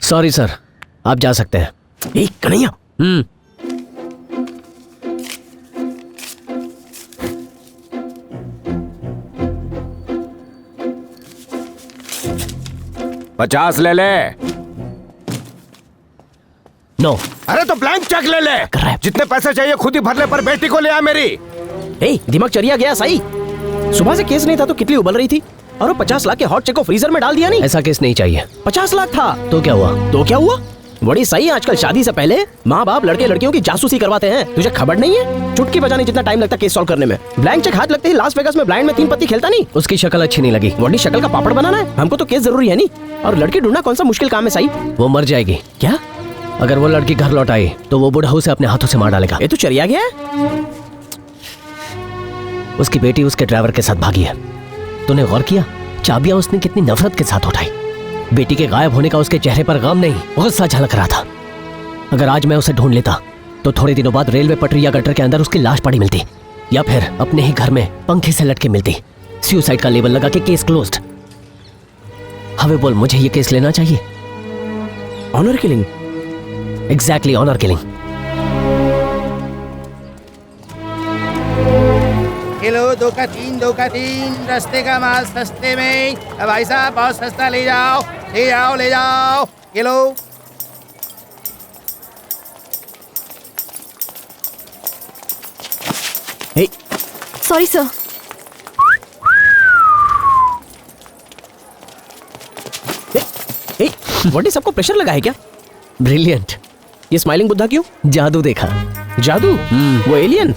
Sorry sir, आप जा सकते हैं। ए कन्हैया, $50 ले ले। नो। अरे तो ब्लैंक चेक ले ले। कर रहा है। जितने पैसे चाहिए खुद ही भर ले, पर बेटी को ले आ मेरी। ए दिमाग चरिया गया सही। सुबह से केस नहीं था तो कितनी उबल रही थी, और वो 50 लाख के हॉट चेक को फ्रीजर में डाल दिया। नहीं, ऐसा केस नहीं चाहिए। 50 लाख था तो क्या हुआ? तो क्या हुआ? बड़ी सही। आजकल शादी से पहले माँ बाप लड़के लड़कियों की जासूसी करवाते हैं। तुझे खबर नहीं है? चुटकी बजाने जितना टाइम लगता केस सॉल्व करने में, ब्लैंक चेक हाथ लगते ही लास वेगास में ब्लाइंड में 3 पत्ती खेलता नहीं। उसकी शक्ल अच्छी नहीं लगी। बॉडी शक्ल का पापड़ बनाना है, हमको तो केस जरूरी है नहीं। और लड़की ढूंढना कौन सा मुश्किल काम है सही। वो मर जाएगी। क्या? अगर वो लड़की घर लौट आई तो वो बुढ़ा उसे अपने हाथों से मार डालेगा। ये तो चरिया गया है। उसकी बेटी उसके ड्राइवर के साथ भागी है। तूने गौर किया चाबियां उसने कितनी नफरत के साथ उठाई? बेटी के गायब होने का उसके चेहरे पर गम नहीं, गुस्सा झलक रहा था। अगर आज मैं उसे ढूंढ लेता तो थोड़े दिनों बाद रेलवे पटरी या गटर के अंदर उसकी लाश पड़ी मिलती, या फिर अपने ही घर में पंखे से लटके मिलती। सुसाइड का लेबल लगा के केस क्लोज्ड। हमें बोल, मुझे ये केस लेना चाहिए? Honour killing. Exactly, honour killing. Kilo 2 का 3, 2 का 3, रस्ते का माल सस्ते में। अब भाई साहब बहुत सस्ता, ले जाओ ले जाओ ले जाओ। Kilo sorry sir. What is, सबको प्रेशर लगा है क्या? ब्रिलियंट। ये स्माइलिंग बुद्धा क्यों? जादू देखा। जादू? वो एलियन?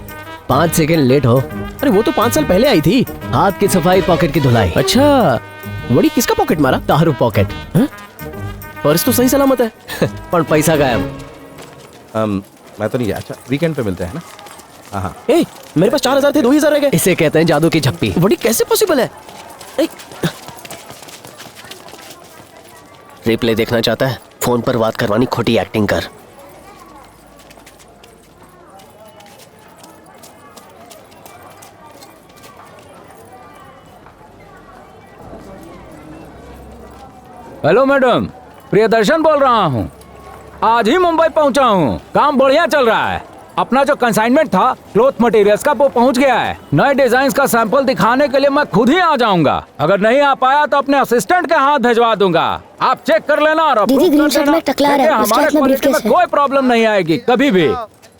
5 सेकंड लेट हो। अरे वो तो 5 साल पहले आई थी। हाथ की सफाई, पॉकेट की धुलाई। अच्छा, बड़ी किसका पॉकेट मारा? तारू पॉकेट। पर्स तो सही सलामत है। पर पैसा गायब। मैं तो नहीं गया। अच्छा, वीकेंड पे मिलते हैं ना। हाँ। ए, मेरे पास 4000 थे, 2000 रह गए। इसे कहते हैं जादू की झप्पी। बड़ी कैसे पॉसिबल है? रिप्ले देखना चाहता है? फोन पर बात करवानी खोटी एक्टिंग कर। हेलो मैडम, प्रियदर्शन बोल रहा हूँ। आज ही मुंबई पहुँचा हूँ। काम बढ़िया चल रहा है। अपना जो कंसाइनमेंट था क्लॉथ मटेरियल्स का, वो पहुँच गया है। नए डिजाइन का सैंपल दिखाने के लिए मैं खुद ही आ जाऊंगा। अगर नहीं आ पाया तो अपने असिस्टेंट के हाथ भिजवा दूंगा। आप चेक कर लेना और दीदी ग्रीन शर्ट में टकला रहा है, हमारे क्वालिटी में कोई प्रॉब्लम नहीं आएगी कभी भी।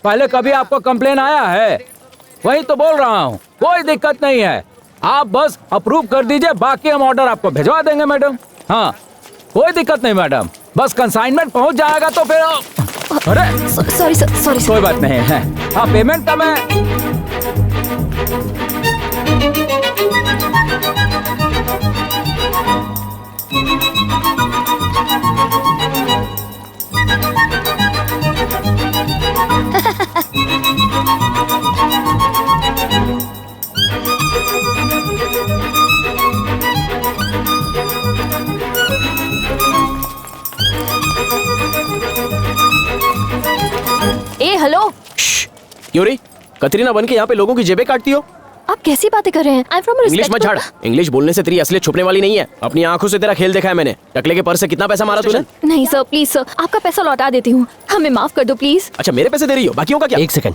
पहले कभी आपको कंप्लेन आया है? वही तो बोल रहा हूँ, कोई दिक्कत नहीं है। आप बस अप्रूव कर दीजिए, बाकी हम ऑर्डर आपको भिजवा देंगे मैडम। हाँ, कोई दिक्कत नहीं मैडम, बस कंसाइनमेंट पहुंच जाएगा तो फिर। अरे सॉरी सर, सॉरी कोई बात नहीं है। हाँ, पेमेंट का मैं ए हेलो। क्यों रे? कतरीना बन के यहाँ पे लोगों की जेबें काटती हो? आप कैसी बातें कर रहे हैं? आई एम फ्रॉम इंग्लिश मत झाड़। इंग्लिश बोलने से तेरी असलियत छुपने वाली नहीं है। अपनी आंखों से तेरा खेल देखा है मैंने। टकले के पर्स से कितना पैसा मारा तूने? नहीं सर, प्लीज सर, आपका पैसा लौटा देती हूँ, हमें माफ कर दो प्लीज। अच्छा, मेरे पैसे दे रही हो, बाकियों का क्या? एक सेकंड,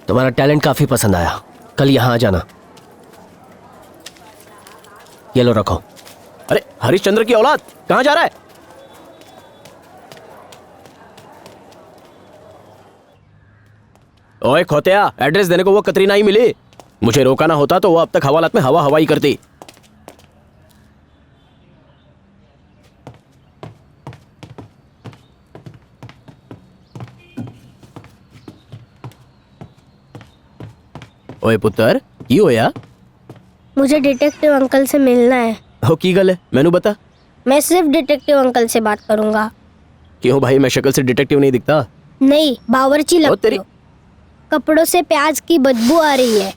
तुम्हारा टैलेंट काफी पसंद आया। कल यहाँ आ जाना। ये लो रखो। अरे हरिश्चंद्र की औलाद, कहाँ जा रहा है? ओए खोतिया, एड्रेस देने को वो कतरीना ही मिली। मुझे रोकाना होता तो वो अब तक हवालात में हवा हवाई करती। ओए पुत्र, की होया? मुझे डिटेक्टिव अंकल से मिलना है। हो की गल है, मैनू बता। मैं सिर्फ डिटेक्टिव अंकल से बात करूंगा। क्यों भाई, मैं शक्ल से डिटेक्टिव नहीं दिखता? नहीं, बावर्ची लगते तेरी हो। कपड़ों से प्याज की बदबू आ रही है।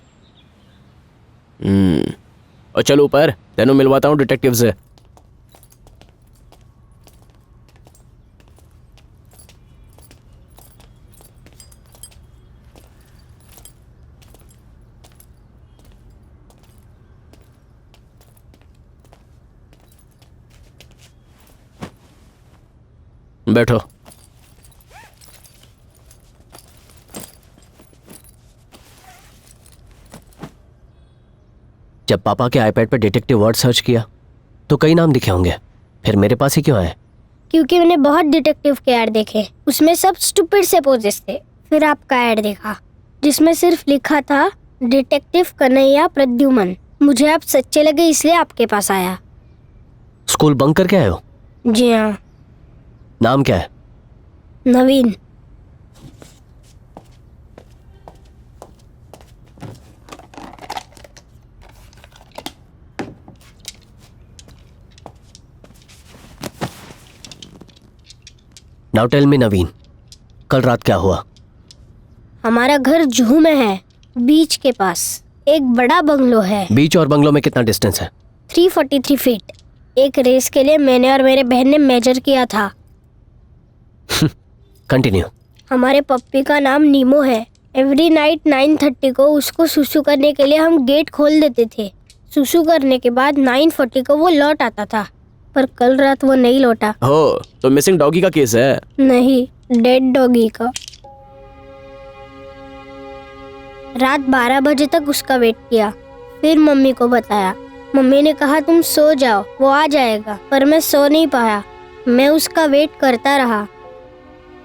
और चलो ऊपर, तेनू मिलवाता हूँ डिटेक्टिव से। बैठो। जब पापा के आईपैड पर डिटेक्टिव वर्ड सर्च किया तो कई नाम दिखे होंगे, फिर मेरे पास ही क्यों आए? क्योंकि मैंने बहुत डिटेक्टिव के ऐड देखे, उसमें सब स्टूपिड से पोजेस थे। फिर आपका ऐड देखा जिसमें सिर्फ लिखा था डिटेक्टिव कन्हैया प्रद्युमन। मुझे आप सच्चे लगे इसलिए आपके पास आया। स्कूल बंक करके आए हो? जी हाँ। नाम क्या है? नवीन। नाउ टेल मी नवीन, कल रात क्या हुआ? हमारा घर जुहू में है, बीच के पास। एक बड़ा बंगलो है। बीच और बंगलो में कितना डिस्टेंस है? 343 फीट। एक रेस के लिए मैंने और मेरे बहन ने मेजर किया था। कंटिन्यू। हमारे पप्पी का नाम नीमो है। एवरी नाइट 9:30 को उसको सुसु करने के लिए हम गेट खोल देते थे। सुसु करने के बाद 9:40 को वो लौट आता था, पर कल रात वो नहीं लौटा। हो तो मिसिंग डॉगी का केस है? नहीं, डेड डॉगी का। रात 12 बजे तक उसका वेट किया, फिर मम्मी को बताया। मम्मी ने कहा तुम सो जाओ, वो आ जाएगा, पर मैं सो नहीं पाया। मैं उसका वेट करता रहा।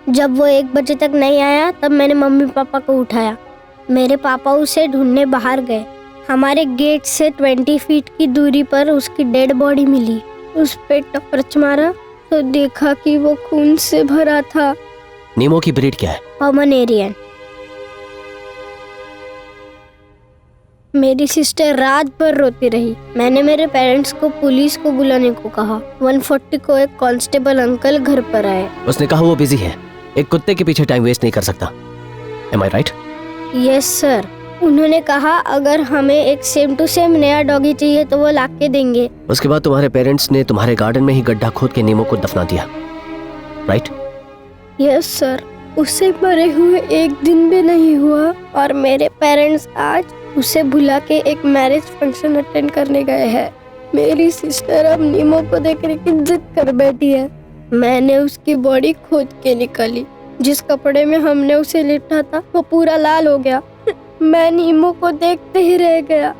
जब वो 1 बजे तक नहीं आया तब मैंने मम्मी पापा को उठाया। मेरे पापा उसे ढूंढने बाहर गए। हमारे गेट से 20 फीट की दूरी पर उसकी डेड बॉडी मिली। उस पे टॉर्च मारा तो देखा कि वो खून से भरा था। नीमो की ब्रीड क्या है? पोमेरेनियन। मेरी सिस्टर रात भर रोती रही। मैंने मेरे पेरेंट्स को पुलिस को बुलाने को कहा। 1:40 को एक कांस्टेबल अंकल घर पर आए। उसने कहा वो बिजी है, एक कुत्ते के पीछे टाइम वेस्ट नहीं कर सकता। Am I right? Yes sir. उन्होंने कहा अगर हमें एक सेम टू सेम नया डॉगी चाहिए तो वो ला के देंगे। उसके बाद तुम्हारे पेरेंट्स ने तुम्हारे गार्डन में ही गड्ढा खोद के नीमो को दफना दिया, राइट? Yes sir. उसे मरे हुए 1 दिन भी नहीं हुआ और मेरे पेरेंट्स आज उसे बुला के एक मैरिज फंक्शन अटेंड करने गए हैं। मेरी सिस्टर अब नीमो को देखने की जिद कर बैठी है। मैंने उसकी बॉडी खोद के निकाली। जिस कपड़े में हमने उसे लिटा था वो पूरा लाल हो गया। मैं नीमो को देखते ही रह गया।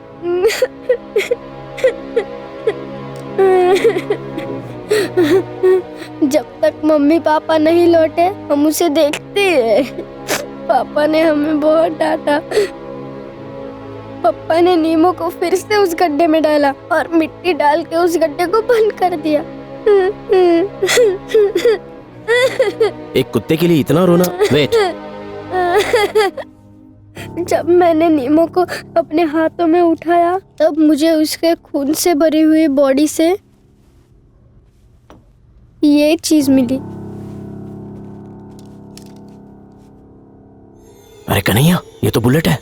जब तक मम्मी पापा नहीं लौटे हम उसे देखते ही रहे। पापा ने हमें बहुत डांटा। पापा ने नीमो को फिर से उस गड्ढे में डाला और मिट्टी डाल के उस गड्ढे को बंद कर दिया। एक कुत्ते के लिए इतना रोना? वेट, जब मैंने नीमो को अपने हाथों में उठाया तब मुझे उसके खून से भरी हुई बॉडी से ये चीज मिली। अरे कन्हैया, ये तो बुलेट है।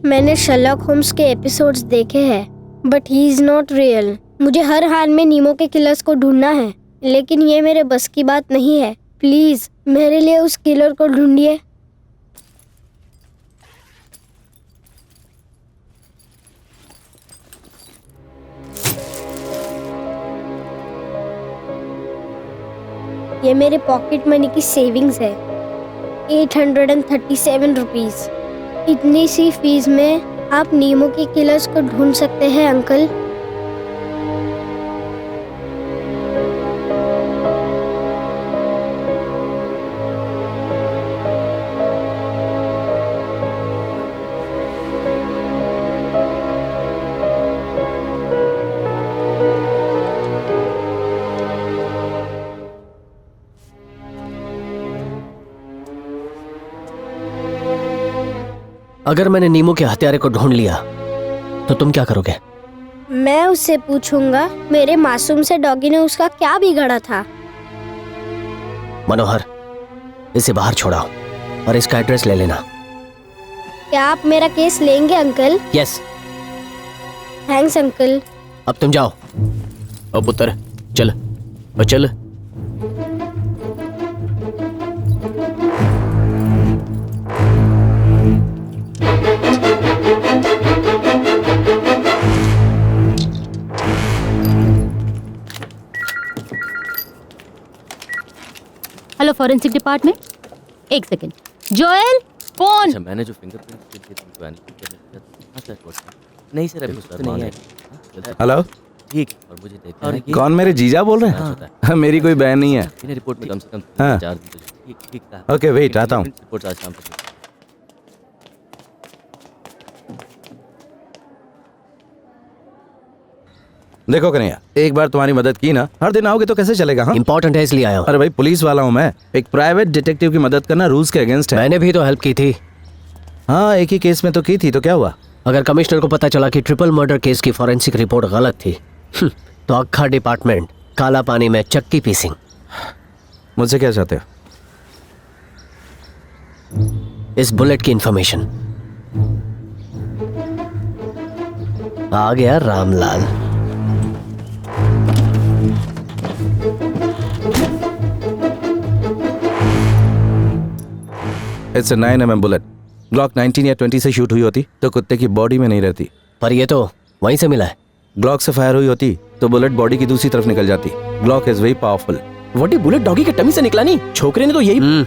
मैंने शर्लॉक होम्स के एपिसोड्स देखे हैं, but he is not real. मुझे हर हाल में नीमो के किलर्स को ढूंढना है, लेकिन ये मेरे बस की बात नहीं है। प्लीज मेरे लिए उस किलर को ढूंढिए। ये मेरे पॉकेट मनी की सेविंग्स है, 837 रुपीज। इतनी सी फीस में आप नीमो के किलर्स को ढूंढ सकते हैं अंकल। अगर मैंने नीमो के हत्यारे को ढूंढ लिया तो तुम क्या करोगे? मैं उससे पूछूंगा मेरे मासूम से डॉगी ने उसका क्या बिगाड़ा था। मनोहर, इसे बाहर छोड़ाओ और इसका एड्रेस ले लेना। क्या आप मेरा केस लेंगे अंकल? यस। Thanks uncle. अब तुम जाओ। अब पुत्र चल, और चल। Forensic department. एक सेकेंड। Joel, phone. अच्छा मैंने जो फिंगरप्रिंट नहीं सर अभी सर नहीं है। हेलो, ठीक है, और मुझे देखना है कि कौन मेरे जीजा बोल रहे हैं? मेरी कोई बहन नहीं है। इन्हें रिपोर्ट में कम से कम हाँ। 4 दिन तो ठीक ठीक था। ओके वेट, आता हूँ। रिपोर्ट आज शाम तक। देखो कन्हैया, एक बार तुम्हारी मदद की ना, हर दिन आओगे तो कैसे चलेगा? हाँ, इंपॉर्टेंट है इसलिए आया हूँ। अरे भाई पुलिस वाला हूँ मैं। एक प्राइवेट डिटेक्टिव की मदद करना रूल्स के अगेंस्ट है। मैंने भी तो हेल्प की थी। हाँ, एक ही केस में तो की थी, तो क्या हुआ? अगर कमिश्नर को पता चला कि ट्रिपल मर्डर केस की फॉरेंसिक रिपोर्ट गलत थी तो अक्खा डिपार्टमेंट काला पानी में चक्की पीसिंग। मुझसे क्या चाहते हो? इस बुलेट की इंफॉर्मेशन। आ गया Ramlal. It's a 9mm bullet. Glock 19 या 20 से शूट हुई होती तो कुत्ते की बॉडी में नहीं रहती। पर ये तो वहीं से मिला है। ग्लॉक से फायर हुई होती तो बुलेट बॉडी की दूसरी तरफ निकल जाती। Glock is very powerful. What, bullet doggy के टमी से निकला नहीं? छोकरे ने तो यही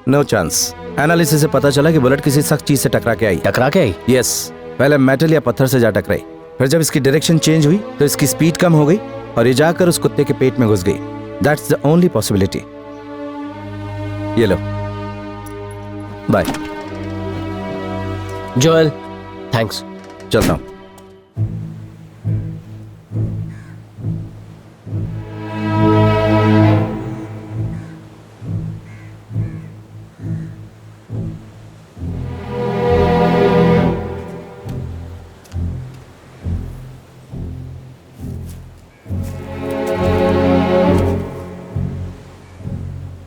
नो चांस। एनालिसिस से पता चला कि बुलेट किसी सख्त चीज से टकरा के आई। टकरा के आई? यस, पहले मेटल या पत्थर से जा टकराई, फिर जब इसकी डायरेक्शन चेंज हुई तो इसकी स्पीड कम हो गई और ये जाकर उस कुत्ते के पेट में घुस गई। That's the only possibility. ये लो, बाय। Joel, thanks. चलता हूँ।